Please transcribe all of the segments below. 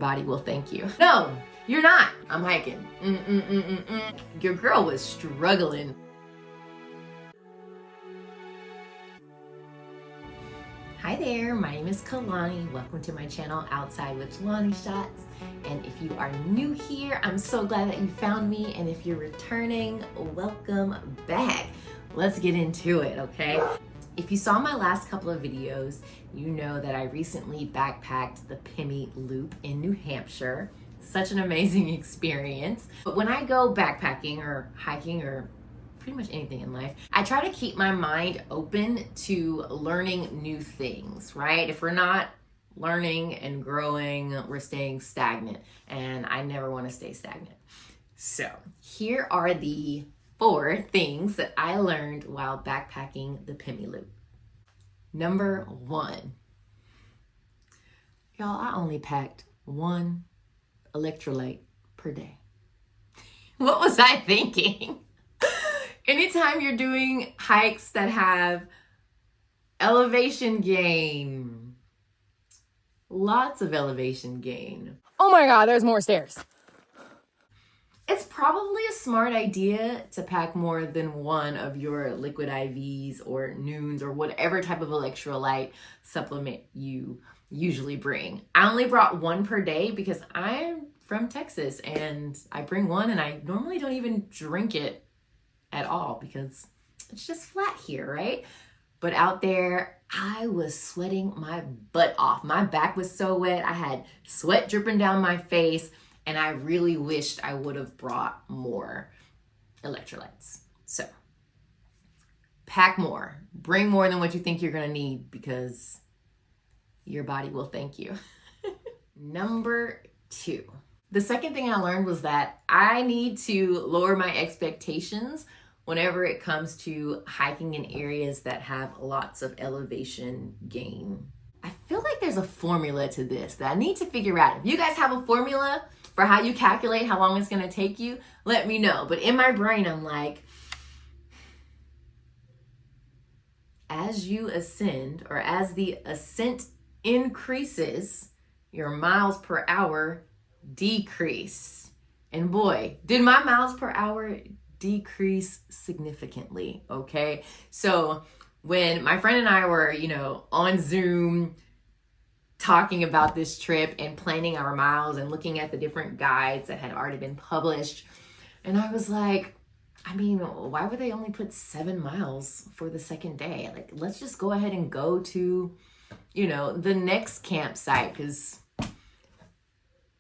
body will thank you. No, you're not. I'm hiking. Your girl was struggling. Hi there, my name is Kalani. Welcome to my channel, Outside with Kalani Shots. And if you are new here, I'm so glad that you found me. And if you're returning, welcome back. Let's get into it, okay? If you saw my last couple of videos, you know that I recently backpacked the Pemi Loop in New Hampshire. Such an amazing experience. But when I go backpacking or hiking or pretty much anything in life, I try to keep my mind open to learning new things, right? If we're not learning and growing, we're staying stagnant, and I never want to stay stagnant. So here are the 4 things that I learned while backpacking the Pemi Loop. Number 1. Y'all, I only packed 1 electrolyte per day. What was I thinking? Anytime you're doing hikes that have elevation gain, lots of elevation gain. Oh my God, there's more stairs. It's probably a smart idea to pack more than 1 of your liquid IVs or Nuuns or whatever type of electrolyte supplement you usually bring. I only brought 1 per day because I'm from Texas and I bring 1 and I normally don't even drink it at all because it's just flat here, right? But out there, I was sweating my butt off. My back was so wet. I had sweat dripping down my face, and I really wished I would have brought more electrolytes. So pack more, bring more than what you think you're gonna need because your body will thank you. Number 2. The second thing I learned was that I need to lower my expectations whenever it comes to hiking in areas that have lots of elevation gain. I feel like there's a formula to this that I need to figure out. If you guys have a formula for how you calculate how long it's gonna take you, let me know. But in my brain, I'm like, as you ascend, or as the ascent increases, your miles per hour decrease. And boy, did my miles per hour decrease significantly, okay? So when my friend and I were, on Zoom talking about this trip and planning our miles and looking at the different guides that had already been published, and I was like, why would they only put 7 miles for the second day? Like, let's just go ahead and go to, the next campsite because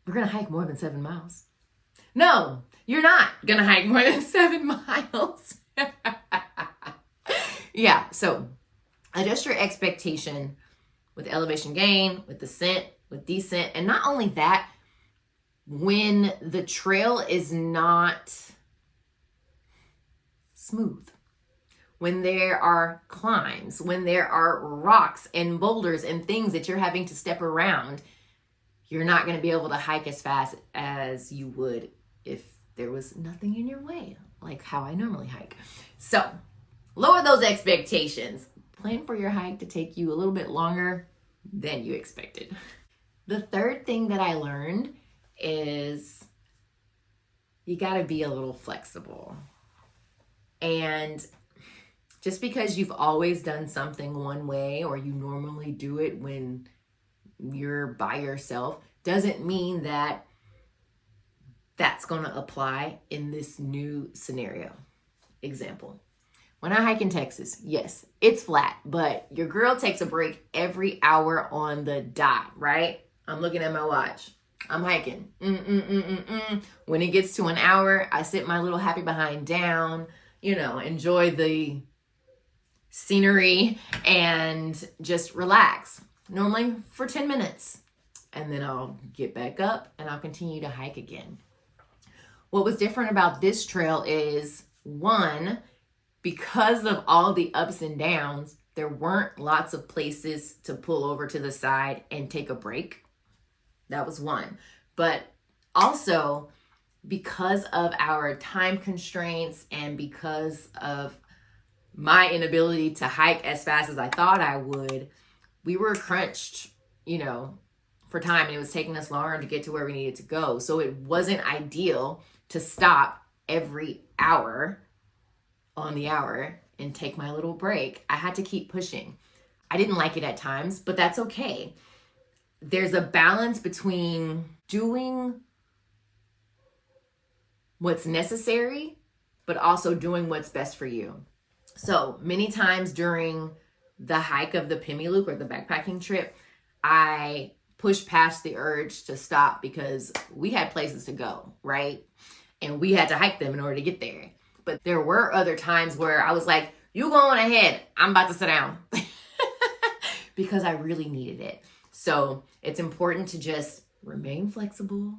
we're gonna hike more than 7 miles. No, you're not gonna hike more than 7 miles. Yeah, so adjust your expectation with elevation gain, with ascent, with descent, and not only that, when the trail is not smooth, when there are climbs, when there are rocks and boulders and things that you're having to step around, you're not going to be able to hike as fast as you would if there was nothing in your way, like how I normally hike. So lower those expectations. Plan for your hike to take you a little bit longer than you expected. The third thing that I learned is you got to be a little flexible. And just because you've always done something one way, or you normally do it when you're by yourself, doesn't mean that that's going to apply in this new scenario. Example, when I hike in Texas, yes, it's flat, but your girl takes a break every hour on the dot, right? I'm looking at my watch. I'm hiking. When it gets to an hour, I sit my little happy behind down, enjoy the scenery and just relax. Normally for 10 minutes. And then I'll get back up and I'll continue to hike again. What was different about this trail is, 1, because of all the ups and downs, there weren't lots of places to pull over to the side and take a break. That was 1. But also, because of our time constraints and because of my inability to hike as fast as I thought I would, we were crunched, for time and it was taking us longer to get to where we needed to go. So it wasn't ideal to stop every hour on the hour and take my little break. I had to keep pushing. I didn't like it at times, but that's okay. There's a balance between doing what's necessary, but also doing what's best for you. So many times during the hike of the Pemi Loop or the backpacking trip, I pushed past the urge to stop because we had places to go, right? And we had to hike them in order to get there. But there were other times where I was like, you go on ahead, I'm about to sit down because I really needed it. So it's important to just remain flexible,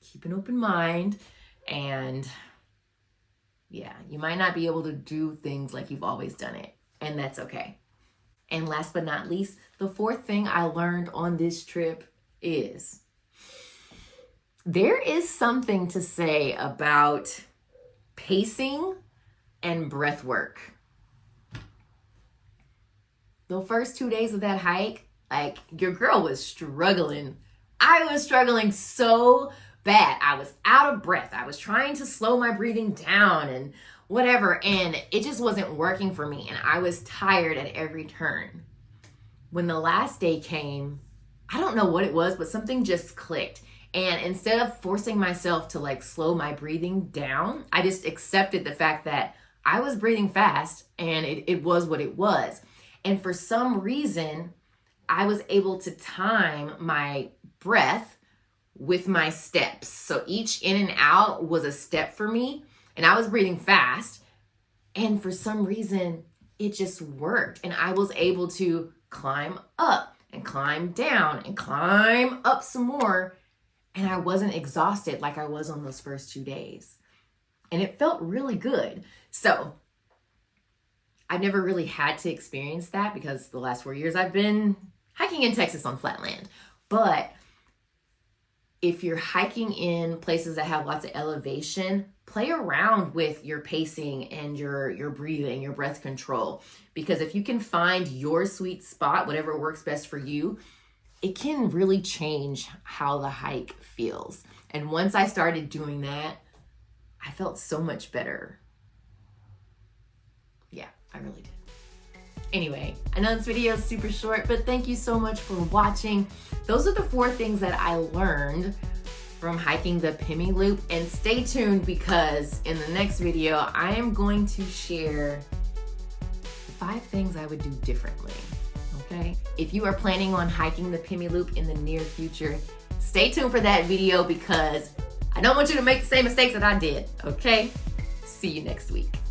keep an open mind, and yeah, you might not be able to do things like you've always done it, and that's okay. And last but not least, the fourth thing I learned on this trip is there is something to say about pacing and breath work. The first 2 days of that hike, like, your girl was struggling. I was struggling so bad. I was out of breath. I was trying to slow my breathing down and whatever, and it just wasn't working for me, and I was tired at every turn. When the last day came, I don't know what it was, but something just clicked. And instead of forcing myself to like slow my breathing down, I just accepted the fact that I was breathing fast and it was what it was. And for some reason, I was able to time my breath with my steps. So each in and out was a step for me, and I was breathing fast. And for some reason, it just worked. And I was able to climb up and climb down and climb up some more. And I wasn't exhausted like I was on those first 2 days. And it felt really good. So I've never really had to experience that because the last 4 years I've been hiking in Texas on flat land. But if you're hiking in places that have lots of elevation, play around with your pacing and your breathing, your breath control. Because if you can find your sweet spot, whatever works best for you, it can really change how the hike feels. And once I started doing that, I felt so much better. Yeah, I really did. Anyway, I know this video is super short, but thank you so much for watching. Those are the 4 things that I learned from hiking the Pemi Loop. And stay tuned because in the next video, I am going to share 5 things I would do differently. Okay? If you are planning on hiking the Pemi Loop in the near future, stay tuned for that video because I don't want you to make the same mistakes that I did. Okay? See you next week.